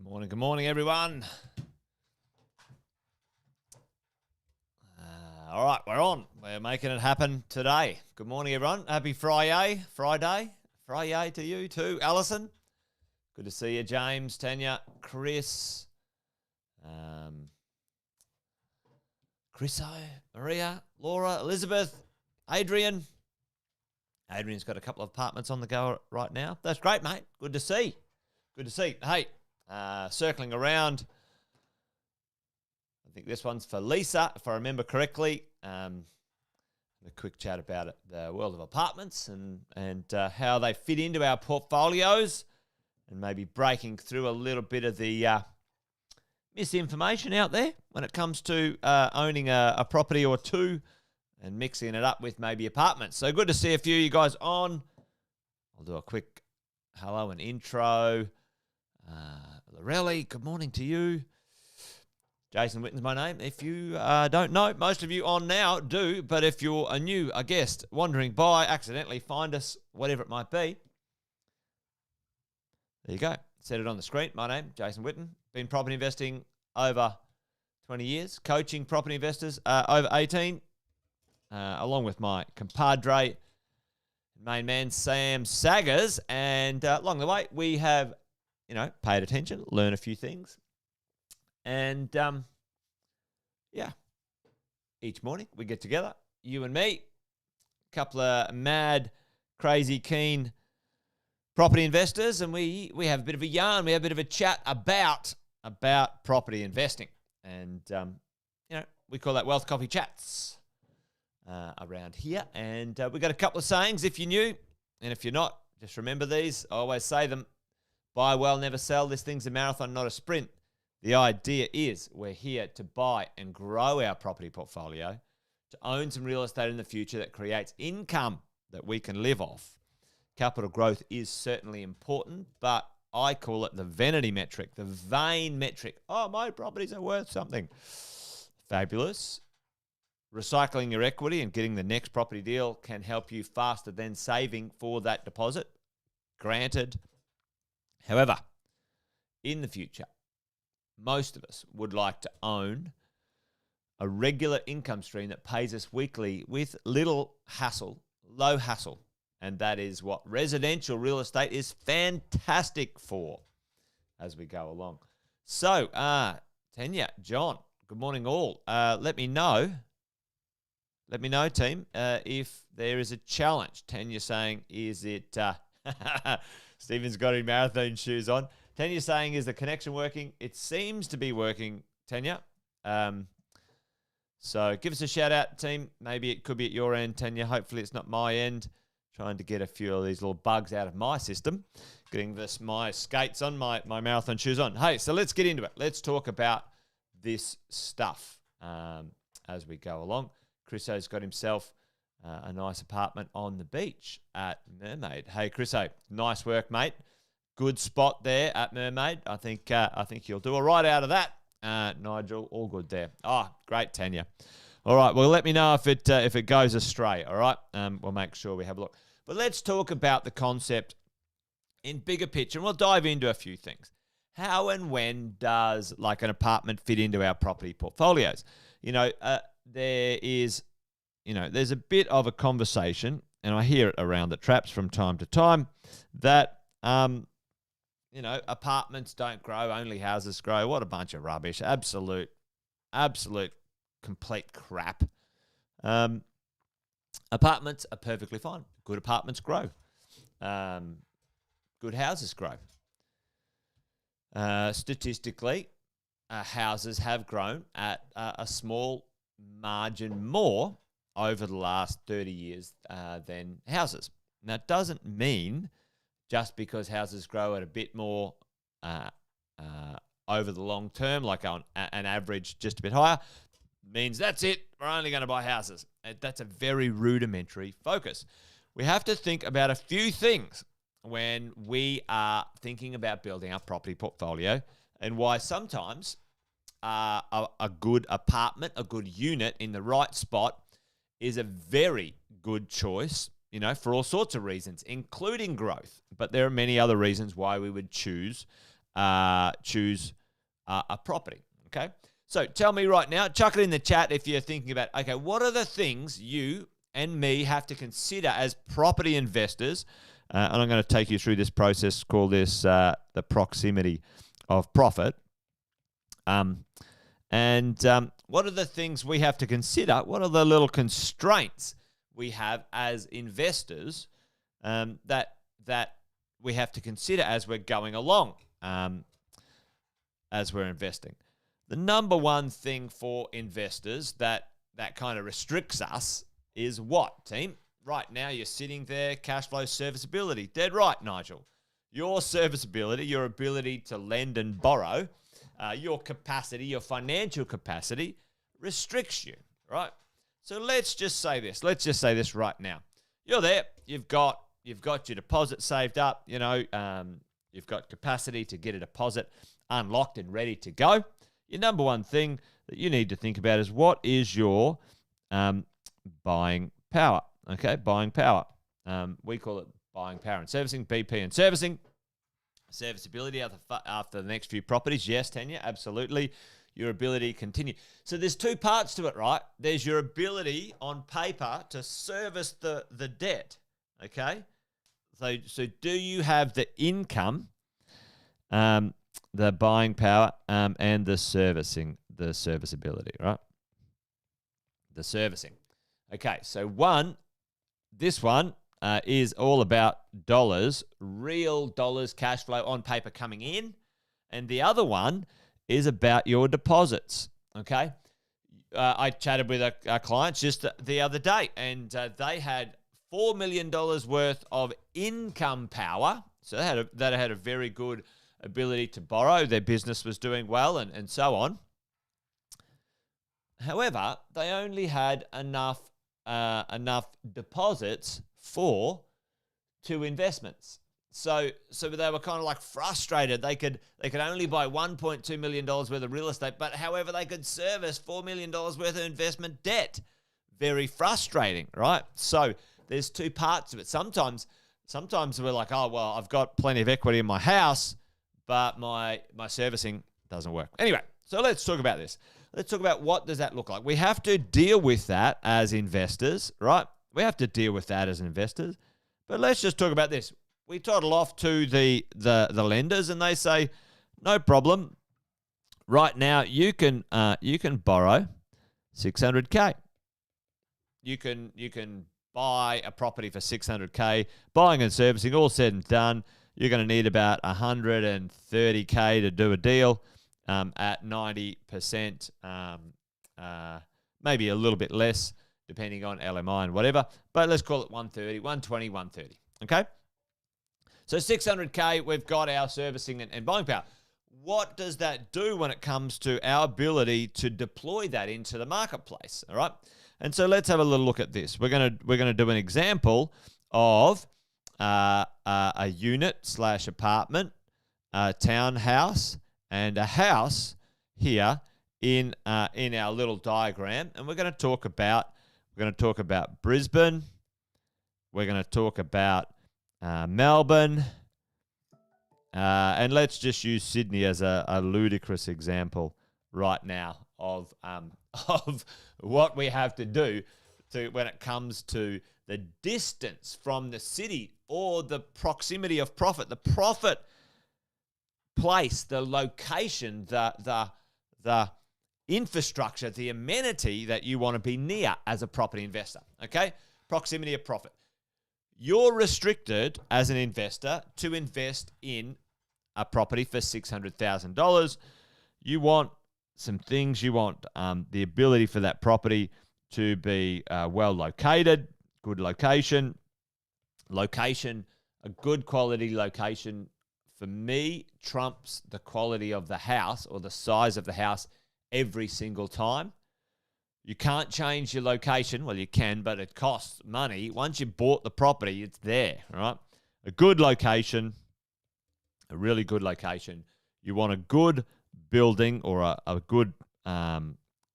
Good morning, everyone. All right, we're on. We're making it happen today. Good morning, everyone. Happy Friday to you too, Alison. Good to see you, James, Tanya, Chris, Chriso, Maria, Laura, Elizabeth, Adrian. Adrian's got a couple of apartments on the go right now. That's great, mate. Good to see. Hey, circling around. I think this one's for Lisa, if I remember correctly. A quick chat about it, the world of apartments and how they fit into our portfolios, and maybe breaking through a little bit of the misinformation out there when it comes to owning a property or two and mixing it up with maybe apartments. So good to see a few of you guys on. I'll do a quick hello and intro. Lorelli, good morning to you. Jason Witten's my name. If you don't know, most of you on now do, but if you're a guest wandering by, accidentally find us, whatever it might be, there you go. Set it on the screen. My name, Jason Witten. Been property investing over 20 years, coaching property investors over 18, along with my compadre, main man, Sam Saggers. And along the way, we have, paid attention, learn a few things. And, each morning we get together, you and me, a couple of mad, crazy, keen property investors, and we have a bit of a yarn, we have a bit of a chat about property investing. And, we call that Wealth Coffee Chats around here. And we got a couple of sayings if you're new, and if you're not, just remember these. I always say them. Buy well, never sell. This thing's a marathon, not a sprint. The idea is we're here to buy and grow our property portfolio, to own some real estate in the future that creates income that we can live off. Capital growth is certainly important, but I call it the vanity metric, the vain metric. Oh, my properties are worth something. Fabulous. Recycling your equity and getting the next property deal can help you faster than saving for that deposit. Granted. However, in the future, most of us would like to own a regular income stream that pays us weekly with little hassle, low hassle. And that is what residential real estate is fantastic for as we go along. So, Tanya, John, good morning all. Let me know, team, if there is a challenge. Tanya saying, is it... Stephen's got his marathon shoes on. Tanya saying, is the connection working? It seems to be working, Tanya. So give us a shout out, team. Maybe it could be at your end, Tanya. Hopefully it's not my end. Trying to get a few of these little bugs out of my system. Getting my skates on, my marathon shoes on. Hey, so let's get into it. Let's talk about this stuff as we go along. Chriso's got himself a nice apartment on the beach at Mermaid. Hey, Chriso, nice work, mate. Good spot there at Mermaid. I think you'll do all right out of that. Nigel, all good there. Oh, great, Tanya. All right, well, let me know if it goes astray, all right? We'll make sure we have a look. But let's talk about the concept in bigger picture, and we'll dive into a few things. How and when does, like, an apartment fit into our property portfolios? There's a bit of a conversation, and I hear it around the traps from time to time, that, apartments don't grow, only houses grow. What a bunch of rubbish. Absolute, complete crap. Apartments are perfectly fine. Good apartments grow. Good houses grow. Statistically, houses have grown at a small margin more over the last 30 years than houses. Now, it doesn't mean just because houses grow at a bit more over the long term, like on an average just a bit higher, means that's it, we're only going to buy houses. That's a very rudimentary focus. We have to think about a few things when we are thinking about building our property portfolio, and why sometimes a good apartment, a good unit in the right spot is a very good choice, for all sorts of reasons, including growth. But there are many other reasons why we would choose choose a property. Okay, so tell me right now, chuck it in the chat if you're thinking about, okay, what are the things you and me have to consider as property investors? And I'm going to take you through this process, call this the proximity of profit. What are the things we have to consider? What are the little constraints we have as investors that we have to consider as we're going along, as we're investing? The number one thing for investors that kind of restricts us is what, team? Right now you're sitting there, cash flow serviceability. Dead right, Nigel. Your serviceability, your ability to lend and borrow, your capacity, your financial capacity restricts you, right? So let's just say this. Let's just say this right now. You're there. You've got your deposit saved up. You know, you've got capacity to get a deposit unlocked and ready to go. Your number one thing that you need to think about is what is your buying power. Okay, buying power. We call it buying power and servicing, BP and servicing. Serviceability after the next few properties. Yes, Tanya, absolutely. Your ability to continue. So there's two parts to it, right? There's your ability on paper to service the debt, okay? So do you have the income, the buying power, and the serviceability, right? The servicing. Okay, so this one is all about dollars, real dollars, cash flow on paper coming in. And the other one is about your deposits, okay? I chatted with a client just the other day, and they had $4 million worth of income power. So they had a very good ability to borrow. Their business was doing well and so on. However, they only had enough deposits for 2 investments. So they were kind of like frustrated. They could only buy $1.2 million worth of real estate, but however, they could service $4 million worth of investment debt. Very frustrating, right? So there's two parts of it. Sometimes we're like, oh, well, I've got plenty of equity in my house, but my servicing doesn't work. Anyway, so let's talk about this. Let's talk about what does that look like. We have to deal with that as investors, right? We have to deal with that as investors. But let's just talk about this. We toddle off to the lenders and they say, no problem. Right now you can borrow $600K. You can buy a property for $600K. Buying and servicing, all said and done, you're going to need about $130K to do a deal at 90%, maybe a little bit less depending on LMI and whatever. But let's call it 130, 120, 130. Okay? So $600K, we've got our servicing and buying power. What does that do when it comes to our ability to deploy that into the marketplace? All right. And so let's have a little look at this. We're gonna do an example of a unit / apartment, a townhouse, and a house here in our little diagram. And we're going to talk about Brisbane. We're going to talk about Melbourne. And let's just use Sydney as a ludicrous example right now of what we have to do when it comes to the distance from the city or the proximity of profit, the profit place, the location, the infrastructure, the amenity that you want to be near as a property investor. Okay? Proximity of profit. You're restricted as an investor to invest in a property for $600,000. You want some things. You want the ability for that property to be well located, good location. A good quality location for me trumps the quality of the house or the size of the house every single time. You can't change your location. Well, you can, but it costs money. Once you bought the property, it's there, right? A good location, a really good location. You want a good building or a good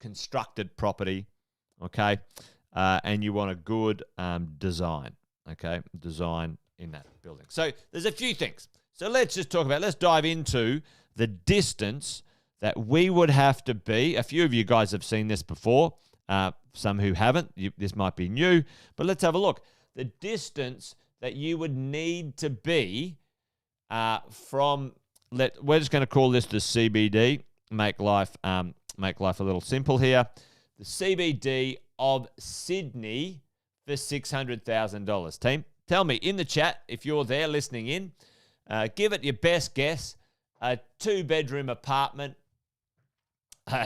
constructed property, okay? And you want a good design, okay? Design in that building. So there's a few things. So let's dive into the distance that we would have to be. A few of you guys have seen this before. Some who haven't, this might be new, but let's have a look. The distance that you would need to be we're just going to call this the CBD, make life a little simple here. The CBD of Sydney for $600,000. Team, tell me in the chat if you're there listening in. Give it your best guess. A 2-bedroom apartment,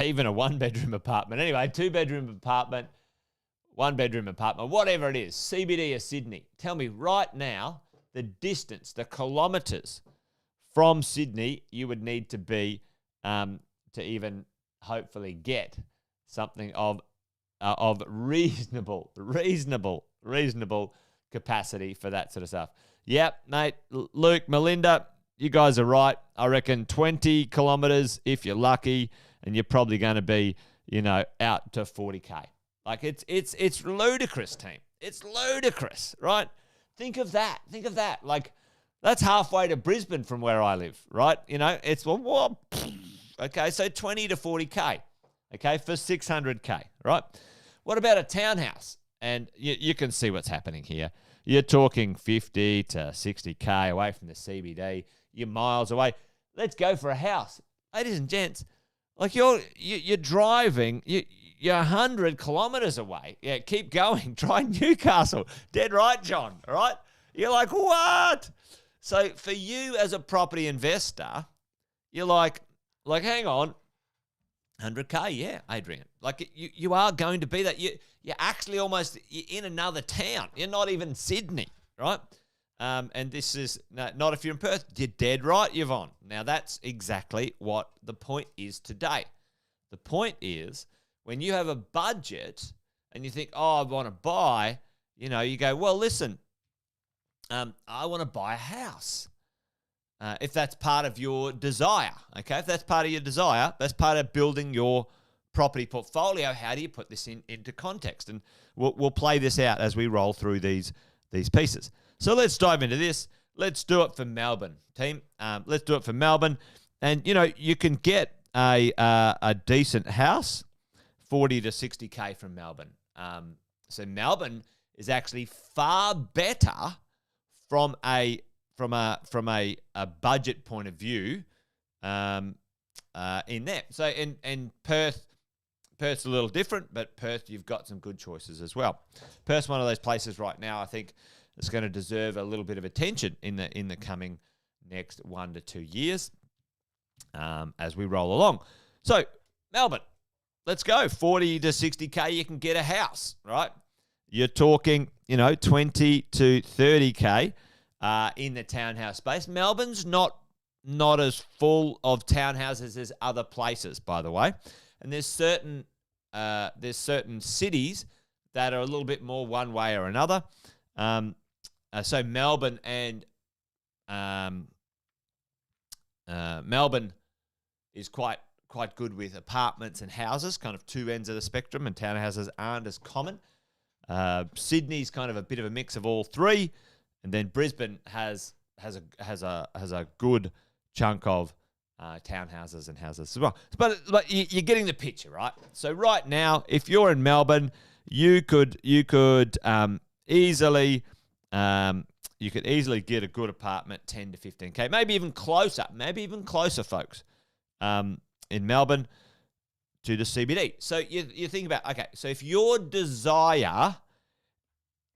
even a 1-bedroom apartment. Anyway, 2-bedroom apartment, 1-bedroom apartment, whatever it is, CBD of Sydney. Tell me right now the distance, the kilometres from Sydney you would need to be to even hopefully get something of reasonable capacity for that sort of stuff. Yep, mate, Luke, Melinda, you guys are right. I reckon 20 kilometres if you're lucky, and you're probably going to be, out to 40K. Like it's ludicrous, team. It's ludicrous, right? Think of that. Like that's halfway to Brisbane from where I live, right? It's okay. So 20 to 40K, okay, for 600K, right? What about a townhouse? And you can see what's happening here. You're talking 50 to 60K away from the CBD. You're miles away. Let's go for a house, ladies and gents. Like you're driving. You're 100 kilometres away. Yeah, keep going. Try Newcastle. Dead right, John. All right? You're like, what? So for you as a property investor, you're like, hang on, 100K, yeah, Adrian. Like you are going to be that. You're actually you're in another town. You're not even Sydney, right? And this is not if you're in Perth. You're dead right, Yvonne. Now that's exactly what the point is today. The point is, when you have a budget and you think, I want to buy, you go, well, listen, I want to buy a house. If that's part of your desire, okay? If that's part of your desire, that's part of building your property portfolio. How do you put this into context? And we'll play this out as we roll through these pieces. So let's dive into this. Let's do it for Melbourne, team. Let's do it for Melbourne. And, you can get a decent house 40 to 60K from Melbourne. So Melbourne is actually far better from a budget point of view in there. So in Perth's a little different, but Perth, you've got some good choices as well. Perth's one of those places right now, I think, that's going to deserve a little bit of attention in the coming next 1 to 2 years as we roll along. So Melbourne, let's go. 40 to 60K, you can get a house, right? You're talking, 20 to 30K in the townhouse space. Melbourne's not as full of townhouses as other places, by the way. And there's certain cities that are a little bit more one way or another. So Melbourne and Melbourne is quite good with apartments and houses, kind of two ends of the spectrum, and townhouses aren't as common. Sydney's kind of a bit of a mix of all three, and then Brisbane has a good chunk of townhouses and houses as well. But you're getting the picture, right? So right now, if you're in Melbourne, you could easily get a good apartment, 10 to 15K, maybe even closer, folks, in Melbourne to the CBD. So you think about, okay, so if your desire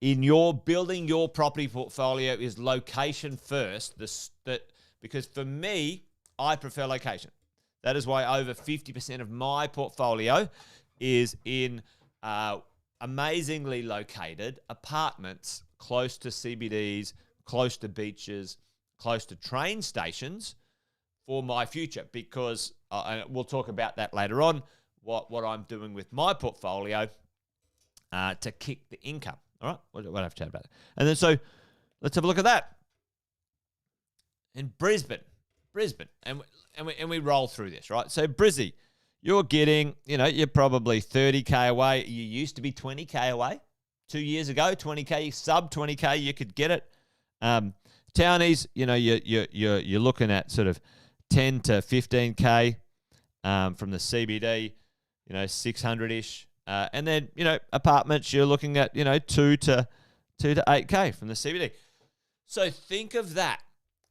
in your building your property portfolio is location first, because for me, I prefer location. That is why over 50% of my portfolio is in amazingly located apartments close to CBDs, close to beaches, close to train stations for my future, because we'll talk about that later on, what I'm doing with my portfolio to kick the income. All right, we'll have to chat about it. And then so let's have a look at that. In Brisbane, and we roll through this, right? So Brizzy, you're getting, you're probably 30K away. You used to be 20K away 2 years ago, 20K, sub 20K, you could get it. Townies, you're looking at sort of 10 to 15K from the CBD, 600-ish. And then, apartments, you're looking at, 2 to 8K from the CBD. So think of that.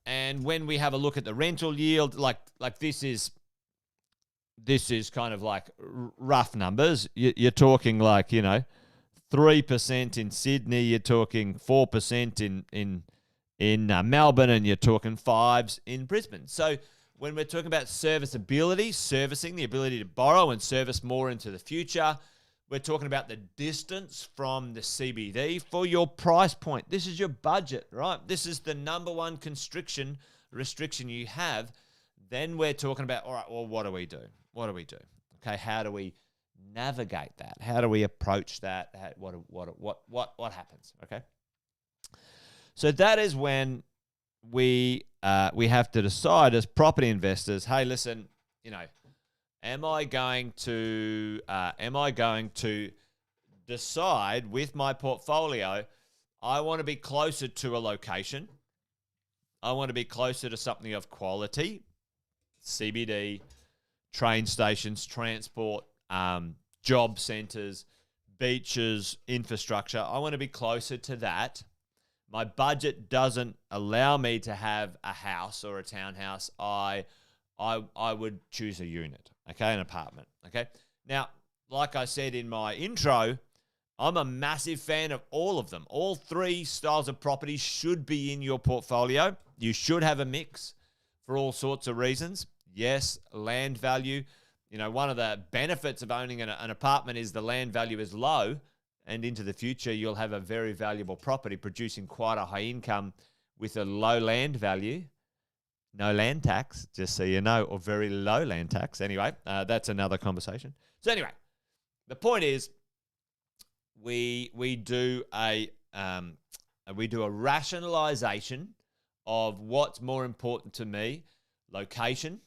And when we have a look at the rental yield, like this is kind of like rough numbers. You're talking like, 3% in Sydney, you're talking 4% in Melbourne, and you're talking 5s in Brisbane. So when we're talking about serviceability, servicing, the ability to borrow and service more into the future, we're talking about the distance from the CBD for your price point. This is your budget, right? This is the number one restriction you have. Then we're talking about, all right, well, what do we do? What do we do? Okay, how do we navigate that? How do we approach that? What happens? Okay, so that is when we have to decide as property investors. Hey, listen, am I going to decide with my portfolio? I want to be closer to a location. I want to be closer to something of quality, CBD, train stations, transport, job centres, beaches, infrastructure. I want to be closer to that. My budget doesn't allow me to have a house or a townhouse. I would choose a unit, okay, an apartment, okay? Now, like I said in my intro, I'm a massive fan of all of them. All three styles of property should be in your portfolio. You should have a mix for all sorts of reasons. Yes, land value. One of the benefits of owning an apartment is the land value is low, and into the future, you'll have a very valuable property producing quite a high income with a low land value. No land tax, just so you know, or very low land tax. Anyway, that's another conversation. So anyway, the point is, we do a rationalization of what's more important to me, location,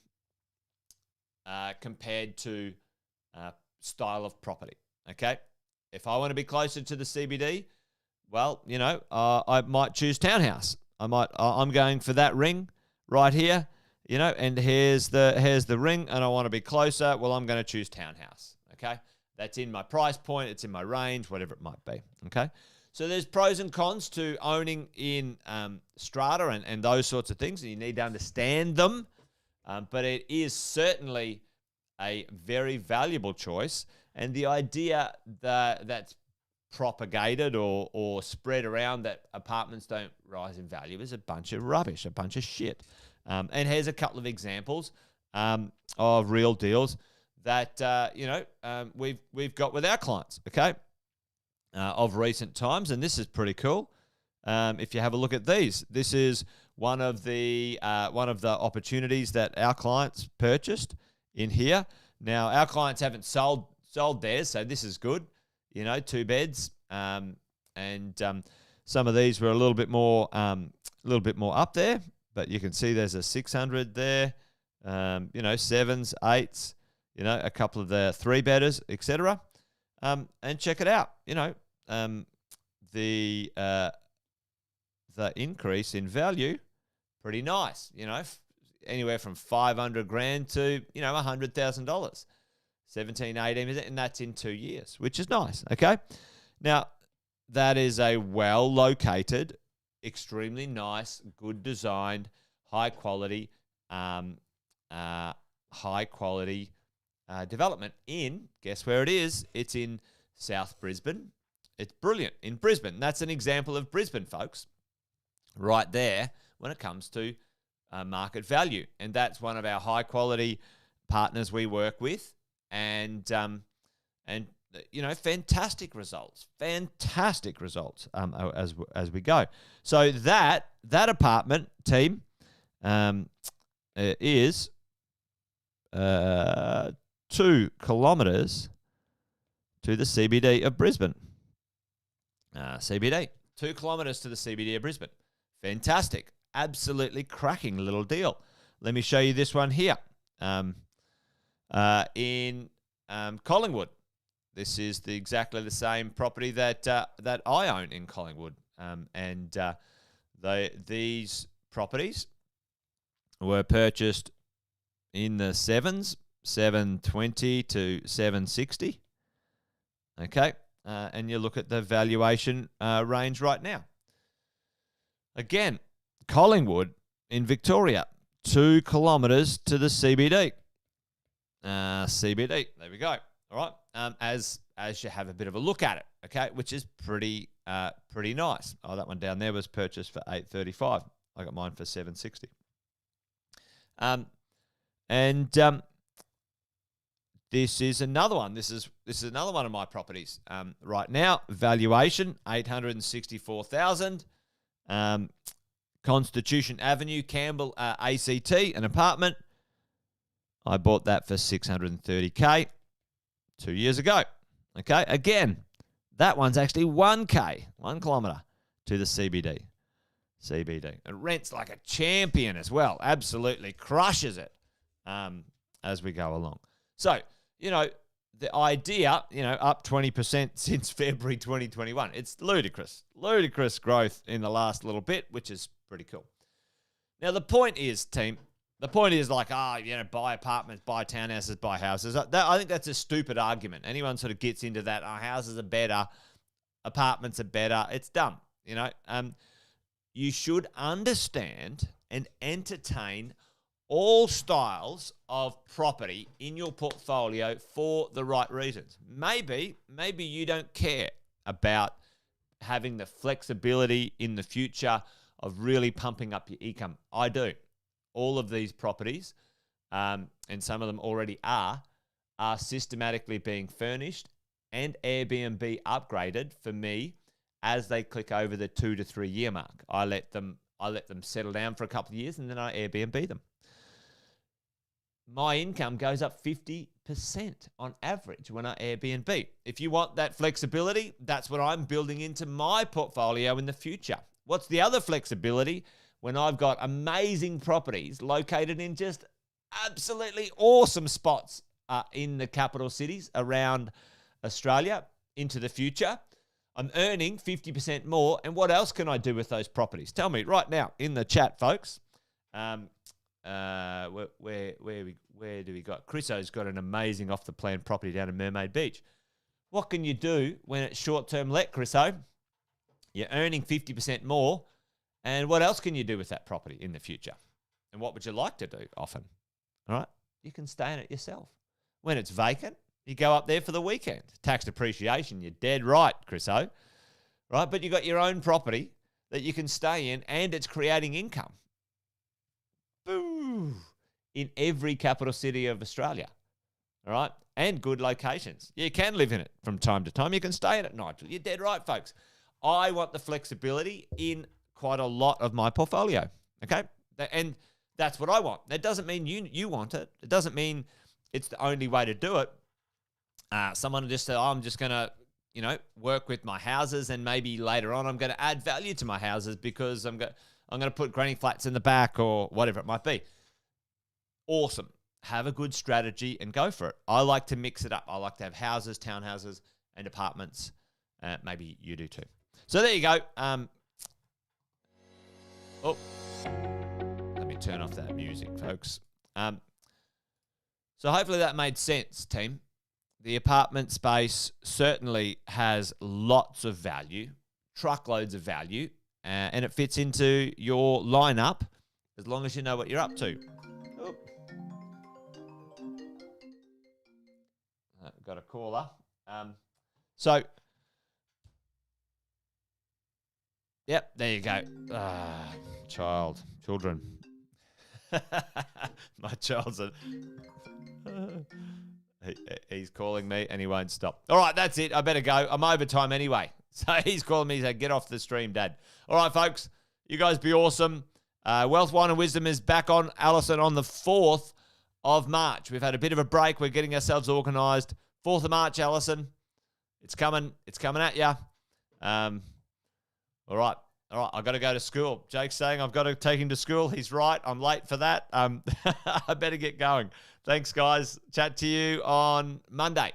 compared to style of property. Okay, if I want to be closer to the CBD, well, I might choose townhouse. I'm going for that ring right here, and here's the ring, and I want to be closer. Well, I'm going to choose townhouse. Okay, that's in my price point. It's in my range, whatever it might be. Okay, so there's pros and cons to owning in strata and those sorts of things, and you need to understand them. But it is certainly a very valuable choice. And the idea that's propagated or spread around that apartments don't rise in value is a bunch of rubbish, a bunch of shit. And here's a couple of examples of real deals that we've got with our clients, okay, of recent times. And this is pretty cool. If you have a look at these, this is one of the opportunities that our clients purchased in here. Now, our clients haven't sold theirs, so this is good. 2 beds, and some of these were a little bit more up there. But you can see there's a 600 there, 7s, 8s, a couple of the 3-bedders, etc. And check it out. The increase in value, pretty nice. Anywhere from 500 grand to $100,000, 17, 18%, and that's in 2 years, which is nice. Okay, now that is a well located, extremely nice, good designed, high quality development in, guess where it is? It's in South Brisbane. It's brilliant in Brisbane. That's an example of Brisbane, folks, right there when it comes to market value. And that's one of our high quality partners we work with, and fantastic results as we go. So that apartment team is 2 kilometers to the CBD of Brisbane. CBD, 2 kilometers to the CBD of Brisbane. Fantastic. Absolutely cracking little deal. Let me show you this one here. In Collingwood. This is exactly the same property that I own in Collingwood. And These properties were purchased in the 720 to 760. Okay, and you look at the valuation range right now. Again, Collingwood in Victoria, 2 kilometres to the CBD. CBD, there we go. All right, as you have a bit of a look at it, okay, which is pretty nice. Oh, that one down there was purchased for $835. I got mine for $760. This is another one. This is another one of my properties. Right now, valuation $864,000. Constitution Avenue, Campbell, ACT, an apartment. I bought that for $630K 2 years ago. Okay, again, that one's actually 1 kilometre to the CBD. It rents like a champion as well. Absolutely crushes it as we go along. So, the idea, up 20% since February 2021. It's ludicrous growth in the last little bit, which is pretty cool. Now, the point is, team, buy apartments, buy townhouses, buy houses. I think that's a stupid argument. Anyone sort of gets into that, houses are better, apartments are better. It's dumb, You should understand and entertain all styles of property in your portfolio for the right reasons. Maybe you don't care about having the flexibility in the future of really pumping up your income. I do. All of these properties, and some of them already are systematically being furnished and Airbnb upgraded for me as they click over the 2 to 3 year mark. I let them settle down for a couple of years and then I Airbnb them. My income goes up 50% on average when I Airbnb. If you want that flexibility, that's what I'm building into my portfolio in the future. What's the other flexibility? When I've got amazing properties located in just absolutely awesome spots in the capital cities around Australia into the future, I'm earning 50% more. And what else can I do with those properties? Tell me right now in the chat, folks. Where do we got? Chriso's got an amazing off-the-plan property down in Mermaid Beach. What can you do when it's short-term let, Chriso? You're earning 50% more. And what else can you do with that property in the future? And what would you like to do often? All right? You can stay in it yourself. When it's vacant, you go up there for the weekend. Tax depreciation, you're dead right, Chriso. Right? But you got your own property that you can stay in and it's creating income. Boo! In every capital city of Australia. All right? And good locations. You can live in it from time to time. You can stay in it, Nigel. You're dead right, folks. I want the flexibility in quite a lot of my portfolio. Okay? And that's what I want. That doesn't mean you want it. It doesn't mean it's the only way to do it. Someone just said, I'm just going to, work with my houses and maybe later on I'm going to add value to my houses because I'm going to put granny flats in the back or whatever it might be. Awesome. Have a good strategy and go for it. I like to mix it up. I like to have houses, townhouses, and apartments. Maybe you do too. So there you go. Let me turn off that music, folks. So hopefully that made sense, team. The apartment space certainly has lots of value, truckloads of value, and it fits into your lineup as long as you know what you're up to. Oh. Got a caller. Yep, there you go. Children. My child's he's calling me and he won't stop. All right, that's it. I better go. I'm over time anyway. So he's calling me. He said, get off the stream, Dad. All right, folks. You guys be awesome. Wealth, Wine and Wisdom is back on, Alison, on the 4th of March. We've had a bit of a break. We're getting ourselves organised. 4th of March, Alison. It's coming. It's coming at you. All right. I've got to go to school. Jake's saying I've got to take him to school. He's right. I'm late for that. I better get going. Thanks, guys. Chat to you on Monday.